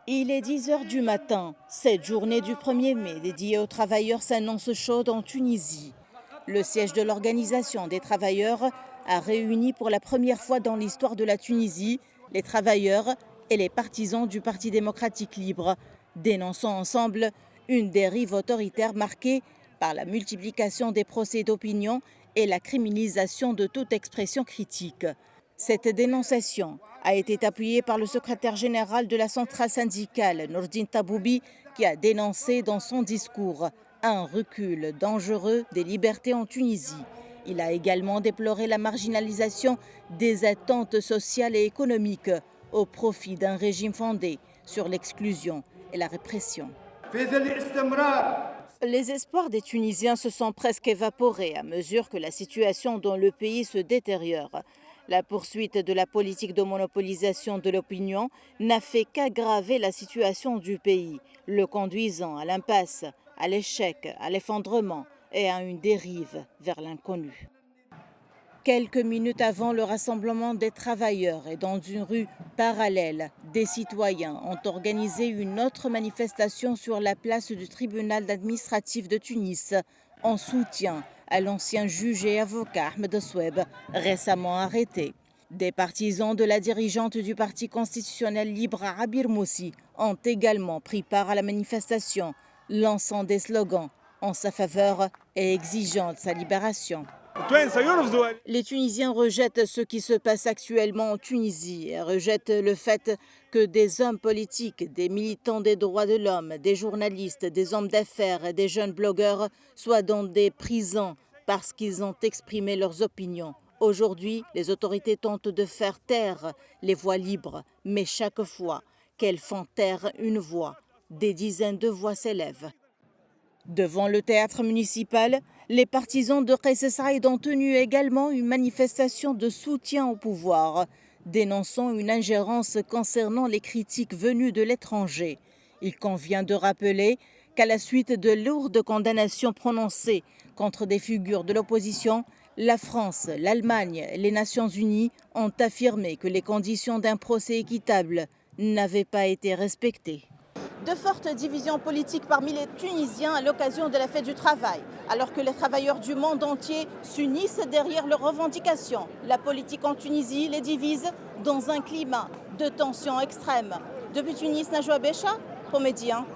Il est 10 heures du matin. Cette journée du 1er mai dédiée aux travailleurs s'annonce chaude en Tunisie. Le siège de l'Organisation des travailleurs a réuni pour la première fois dans l'histoire de la Tunisie les travailleurs et les partisans du Parti démocratique libre, dénonçant ensemble une dérive autoritaire marquée par la multiplication des procès d'opinion et la criminalisation de toute expression critique. Cette dénonciation a été appuyée par le secrétaire général de la centrale syndicale, Nourdine Taboubi, qui a dénoncé dans son discours un recul dangereux des libertés en Tunisie. Il a également déploré la marginalisation des attentes sociales et économiques au profit d'un régime fondé sur l'exclusion et la répression. Les espoirs des Tunisiens se sont presque évaporés à mesure que la situation dans le pays se détériore. La poursuite de la politique de monopolisation de l'opinion n'a fait qu'aggraver la situation du pays, le conduisant à l'impasse, à l'échec, à l'effondrement et à une dérive vers l'inconnu. Quelques minutes avant le rassemblement des travailleurs et dans une rue parallèle, des citoyens ont organisé une autre manifestation sur la place du tribunal administratif de Tunis en soutien à l'ancien juge et avocat Ahmed Soueb, récemment arrêté. Des partisans de la dirigeante du Parti constitutionnel libre Abir Moussi ont également pris part à la manifestation, lançant des slogans en sa faveur et exigeant sa libération. Les Tunisiens rejettent ce qui se passe actuellement en Tunisie et rejettent le fait que des hommes politiques, des militants des droits de l'homme, des journalistes, des hommes d'affaires et des jeunes blogueurs soient dans des prisons parce qu'ils ont exprimé leurs opinions. Aujourd'hui, les autorités tentent de faire taire les voix libres, mais chaque fois qu'elles font taire une voix, des dizaines de voix s'élèvent. Devant le théâtre municipal, les partisans de Kais Saïed ont tenu également une manifestation de soutien au pouvoir, dénonçant une ingérence concernant les critiques venues de l'étranger. Il convient de rappeler qu'à la suite de lourdes condamnations prononcées contre des figures de l'opposition, la France, l'Allemagne et les Nations Unies ont affirmé que les conditions d'un procès équitable n'avaient pas été respectées. De fortes divisions politiques parmi les Tunisiens à l'occasion de la fête du travail. Alors que les travailleurs du monde entier s'unissent derrière leurs revendications, la politique en Tunisie les divise dans un climat de tension extrême. Depuis Tunis, Najwa Becha, pour Médien.